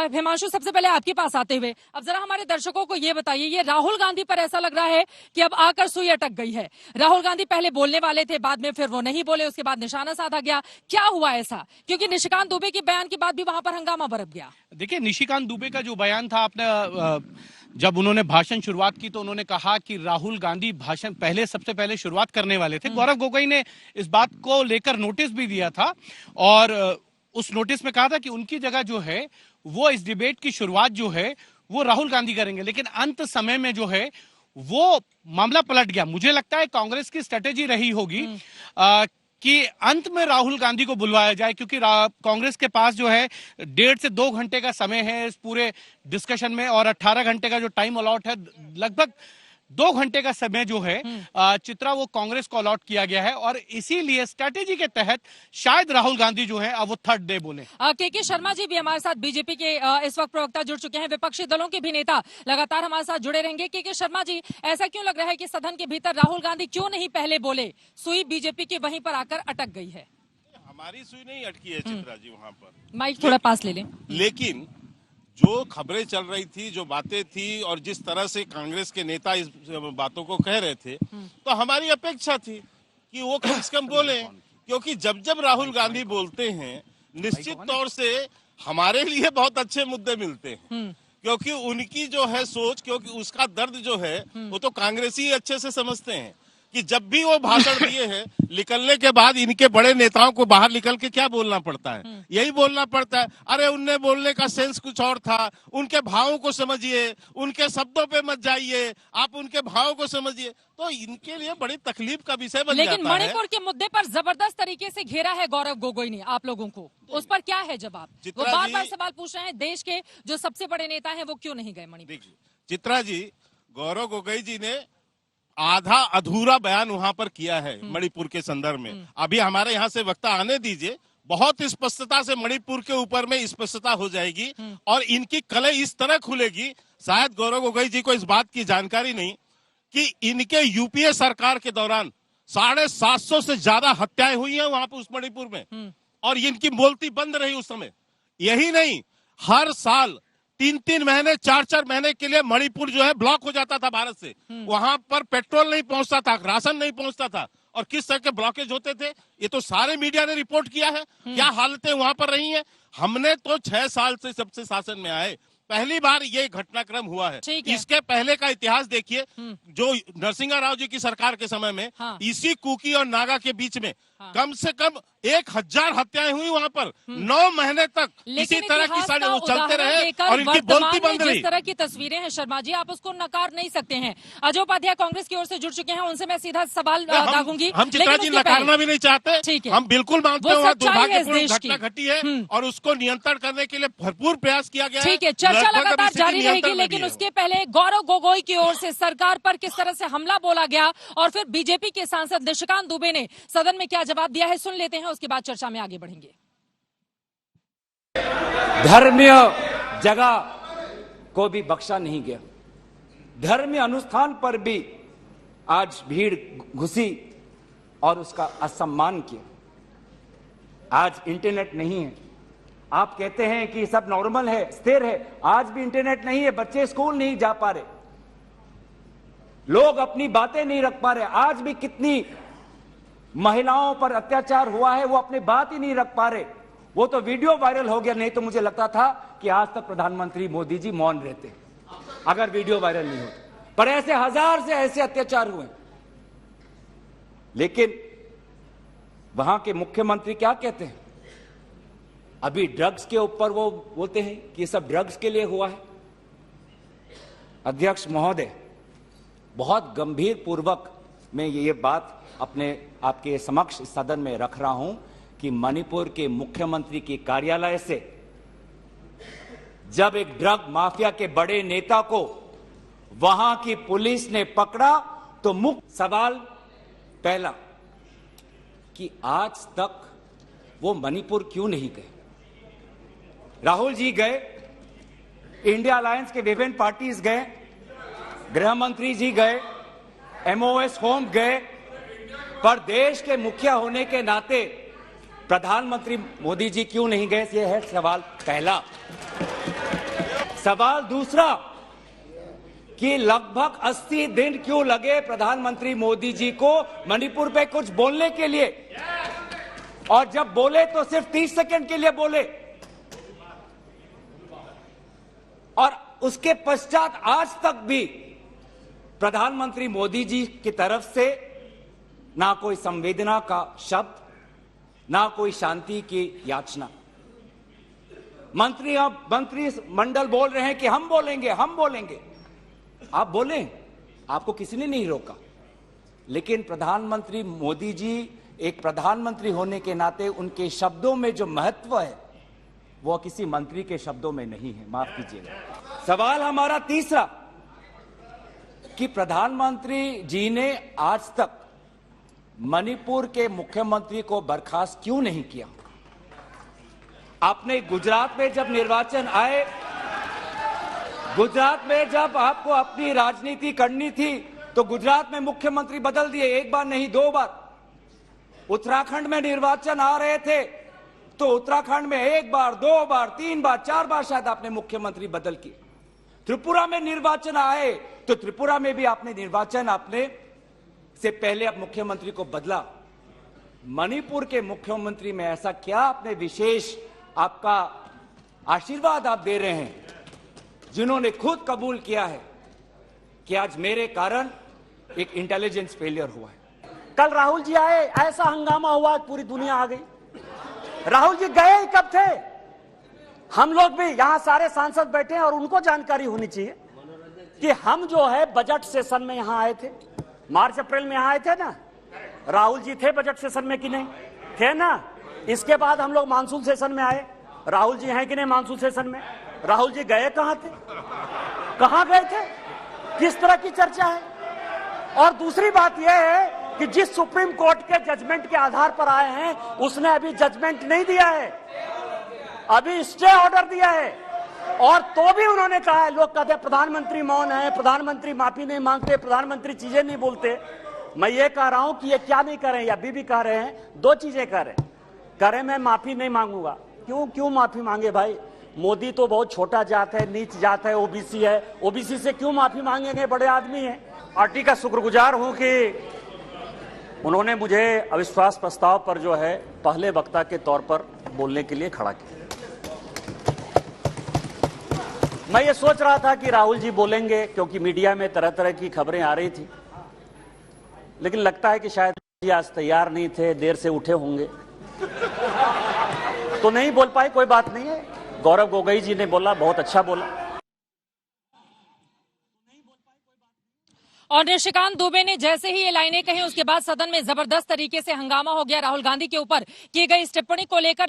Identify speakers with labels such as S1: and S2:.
S1: हिमांशु, सबसे पहले आपके पास आते हुए अब जरा हमारे दर्शकों को ये बताइए, ये राहुल गांधी पर ऐसा लग रहा है कि अब आकर सुई अटक गई है। राहुल गांधी पहले बोलने वाले थे, बाद में फिर वो नहीं बोले, उसके बाद निशाना साधा गया। क्या हुआ ऐसा? क्योंकि निशिकांत दुबे के बयान के बाद भी वहां पर हंगामा बरप गया।
S2: देखिए, निशिकांत दुबे का जो बयान था, आपने जब उन्होंने भाषण शुरुआत की तो उन्होंने कहा कि राहुल गांधी भाषण सबसे पहले शुरुआत करने वाले थे। गौरव गोगोई ने इस बात को लेकर नोटिस भी दिया था और उस नोटिस में कहा था कि उनकी जगह जो है वो इस डिबेट की शुरुआत जो है वो राहुल गांधी करेंगे। लेकिन अंत समय में जो है वो मामला पलट गया। मुझे लगता है कांग्रेस की स्ट्रेटेजी रही होगी कि अंत में राहुल गांधी को बुलवाया जाए, क्योंकि कांग्रेस के पास जो है 1.5 से 2 घंटे का समय है इस पूरे डिस्कशन में, और 18 घंटे का जो टाइम अलॉट है, लगभग 2 घंटे का समय जो है चित्रा वो कांग्रेस को अलॉट किया गया है। और इसीलिए स्ट्रेटेजी के तहत शायद राहुल गांधी जो है अब वो थर्ड डे बोले।
S1: के शर्मा जी भी हमारे साथ, बीजेपी के इस वक्त प्रवक्ता जुड़ चुके हैं, विपक्षी दलों के भी नेता लगातार हमारे साथ जुड़े रहेंगे। के शर्मा जी, ऐसा क्यों लग रहा है कि सदन के भीतर राहुल गांधी क्यों नहीं पहले बोले? सुई बीजेपी की वहीं पर आकर अटक गई है।
S3: हमारी सुई नहीं अटकी है चित्रा जी, वहां पर
S1: माइक थोड़ा पास ले लें।
S3: लेकिन जो खबरें चल रही थी, जो बातें थी और जिस तरह से कांग्रेस के नेता इस बातों को कह रहे थे, तो हमारी अपेक्षा थी कि वो कम से कम बोले, क्योंकि जब जब राहुल गांधी बोलते हैं निश्चित तौर से हमारे लिए बहुत अच्छे मुद्दे मिलते हैं, क्योंकि उनकी जो है सोच, क्योंकि उसका दर्द जो है वो तो कांग्रेसी अच्छे से समझते हैं कि जब भी वो भाषण दिए हैं, निकलने के बाद इनके बड़े नेताओं को बाहर निकल के क्या बोलना पड़ता है? यही बोलना पड़ता है, अरे उनने बोलने का सेंस कुछ और था, उनके भावों को समझिए, उनके शब्दों पे मत जाइए, आप उनके भावों को समझिए। तो इनके लिए बड़ी तकलीफ का विषय बन जाता है।
S1: लेकिन मणिपुर के मुद्दे पर जबरदस्त तरीके से घेरा है गौरव गोगोई ने आप लोगों को, उस पर क्या है जवाब? वो बार बार सवाल पूछ रहे हैं, देश के जो सबसे बड़े नेता है वो क्यों नहीं गए मणिपुर?
S3: चित्रा जी, गौरव गोगोई जी ने आधा अधूरा बयान वहां पर किया है मणिपुर के संदर्भ में। अभी हमारे यहाँ से वक्ता आने दीजिए, बहुत स्पष्टता से मणिपुर के ऊपर में स्पष्टता हो जाएगी और इनकी कलई इस तरह खुलेगी। शायद गौरव गोगोई जी को इस बात की जानकारी नहीं कि इनके यूपीए सरकार के दौरान 750 से ज्यादा हत्याएं हुई हैं वहां पर उस मणिपुर में, और इनकी बोलती बंद रही उस समय। यही नहीं, हर साल 3-3 महीने 4-4 महीने के लिए मणिपुर जो है ब्लॉक हो जाता था भारत से। वहां पर पेट्रोल नहीं पहुंचता था, राशन नहीं पहुंचता था, और किस तरह के ब्लॉकेज होते थे ये तो सारे मीडिया ने रिपोर्ट किया है। क्या हालतें वहां पर रही हैं। हमने तो 6 साल से सबसे शासन में आए, पहली बार ये घटनाक्रम हुआ है। इसके पहले का इतिहास देखिए, जो नरसिंहा राव जी की सरकार के समय में इसी कुकी और नागा के बीच में कम से कम 1000 हत्याएं हुई वहां पर 9 महीने तक। इसी तरह की साड़ी वो चलते रहे और इनकी बोलती बंद रही।
S1: जिस तरह की तस्वीरें हैं शर्मा जी, आप उसको नकार नहीं सकते हैं। अजय उपाध्याय कांग्रेस की ओर से जुड़ चुके हैं, उनसे मैं सीधा सवाल दागूंगी।
S3: हम चित्रा जी नकारना भी नहीं चाहते, हम बिल्कुल मानते हैं दुर्भाग्यपूर्ण घटना घटी है और उसको नियंत्रण करने के लिए भरपूर प्रयास किया गया है।
S1: ठीक है, चर्चा लगातार जारी रहेगी, लेकिन उसके पहले गौरव गोगोई की ओर से सरकार पर किस तरह से हमला बोला गया और फिर बीजेपी के सांसद निशिकांत दुबे ने सदन में क्या जवाब दिया है, सुन लेते हैं, उसके बाद चर्चा में आगे बढ़ेंगे।
S4: धर्मीय जगह को भी बख्शा नहीं गया, धर्मीय अनुष्ठान पर भी आज भीड़ घुसी और उसका असम्मान किया। आज इंटरनेट नहीं है, आप कहते हैं कि सब नॉर्मल है, स्थिर है, आज भी इंटरनेट नहीं है, बच्चे स्कूल नहीं जा पा रहे, लोग अपनी बातें नहीं रख पा रहे। आज भी कितनी महिलाओं पर अत्याचार हुआ है, वो अपनी बात ही नहीं रख पा रहे। वो तो वीडियो वायरल हो गया, नहीं तो मुझे लगता था कि आज तक प्रधानमंत्री मोदी जी मौन रहते अगर वीडियो वायरल नहीं होता। पर ऐसे 1000 से ऐसे अत्याचार हुए, लेकिन वहां के मुख्यमंत्री क्या कहते हैं? अभी ड्रग्स के ऊपर वो बोलते हैं कि सब ड्रग्स के लिए हुआ है। अध्यक्ष महोदय, बहुत गंभीर पूर्वक मैं ये बात अपने आपके समक्ष सदन में रख रहा हूं कि मणिपुर के मुख्यमंत्री के कार्यालय से जब एक ड्रग माफिया के बड़े नेता को वहां की पुलिस ने पकड़ा तो मुख्य सवाल पहला कि आज तक वो मणिपुर क्यों नहीं गए। राहुल जी गए, इंडिया अलायंस के विभिन्न पार्टीज गए, गृह मंत्री जी गए, एमओएस होम गए, पर देश के मुखिया होने के नाते प्रधानमंत्री मोदी जी क्यों नहीं गए, ये है सवाल पहला। सवाल दूसरा कि लगभग 80 दिन क्यों लगे प्रधानमंत्री मोदी जी को मणिपुर पे कुछ बोलने के लिए, और जब बोले तो सिर्फ 30 सेकंड के लिए बोले, और उसके पश्चात आज तक भी प्रधानमंत्री मोदी जी की तरफ से ना कोई संवेदना का शब्द, ना कोई शांति की याचना। मंत्री मंडल बोल रहे हैं कि हम बोलेंगे, हम बोलेंगे। आप बोलें, आपको किसी ने नहीं रोका, लेकिन प्रधानमंत्री मोदी जी एक प्रधानमंत्री होने के नाते उनके शब्दों में जो महत्व है वो किसी मंत्री के शब्दों में नहीं है, माफ कीजिएगा। सवाल हमारा तीसरा कि प्रधानमंत्री जी ने आज तक मणिपुर के मुख्यमंत्री को बर्खास्त क्यों नहीं किया। आपने गुजरात में जब निर्वाचन आए, गुजरात में जब आपको अपनी राजनीति करनी थी तो गुजरात में मुख्यमंत्री बदल दिए, एक बार नहीं 2 बार। उत्तराखंड में निर्वाचन आ रहे थे तो उत्तराखंड में 1 बार, 2 बार, 3 बार, 4 बार शायद आपने मुख्यमंत्री बदल किए। त्रिपुरा में निर्वाचन आए तो त्रिपुरा में भी आपने निर्वाचन आपने से पहले आप मुख्यमंत्री को बदला। मणिपुर के मुख्यमंत्री में ऐसा क्या आपने विशेष आपका आशीर्वाद आप दे रहे हैं जिन्होंने खुद कबूल किया है कि आज मेरे कारण एक इंटेलिजेंस फेलियर हुआ है।
S5: कल राहुल जी आए, ऐसा हंगामा हुआ, पूरी दुनिया आ गई। राहुल जी गए ही कब थे? हम लोग भी यहां सारे सांसद बैठे हैं और उनको जानकारी होनी चाहिए कि हम जो है बजट सेशन में यहां आए थे, मार्च अप्रैल में यहां आए थे ना। राहुल जी थे बजट सेशन में कि नहीं थे ना? इसके बाद हम लोग मानसून सेशन में आए, राहुल जी हैं कि नहीं मानसून सेशन में? राहुल जी गए कहां थे, कहां गए थे, किस तरह की चर्चा है? और दूसरी बात यह है कि जिस सुप्रीम कोर्ट के जजमेंट के आधार पर आए हैं उसने अभी जजमेंट नहीं दिया है, अभी स्टे ऑर्डर दिया है। और तो भी उन्होंने कहा है, लोग कहते हैं प्रधानमंत्री मौन है, प्रधानमंत्री माफी नहीं मांगते, प्रधानमंत्री चीजें नहीं बोलते। मैं ये कह रहा हूं कि ये क्या नहीं कर रहे हैं, अभी भी कह रहे हैं, 2 चीजें कह रहे हैं। मैं माफी नहीं मांगूंगा। क्यों माफी मांगे भाई? मोदी तो बहुत छोटा जात है, नीच जात है, ओबीसी है, ओबीसी से क्यों माफी मांगेंगे? बड़े आदमी हैं। पार्टी का शुक्रगुजार हूं कि उन्होंने मुझे अविश्वास प्रस्ताव पर जो है पहले वक्ता के तौर पर बोलने के लिए खड़ा किया। मैं ये सोच रहा था कि राहुल जी बोलेंगे क्योंकि मीडिया में तरह तरह की खबरें आ रही थी, लेकिन लगता है कि शायद जी आज तैयार नहीं थे, देर से उठे होंगे तो नहीं बोल पाए। कोई बात नहीं है, गौरव गोगोई जी ने बोला, बहुत अच्छा बोला।
S1: और निशिकांत दुबे ने जैसे ही ये लाइनें कही उसके बाद सदन में जबरदस्त तरीके से हंगामा हो गया राहुल गांधी के ऊपर की गई इस टिप्पणी को लेकर।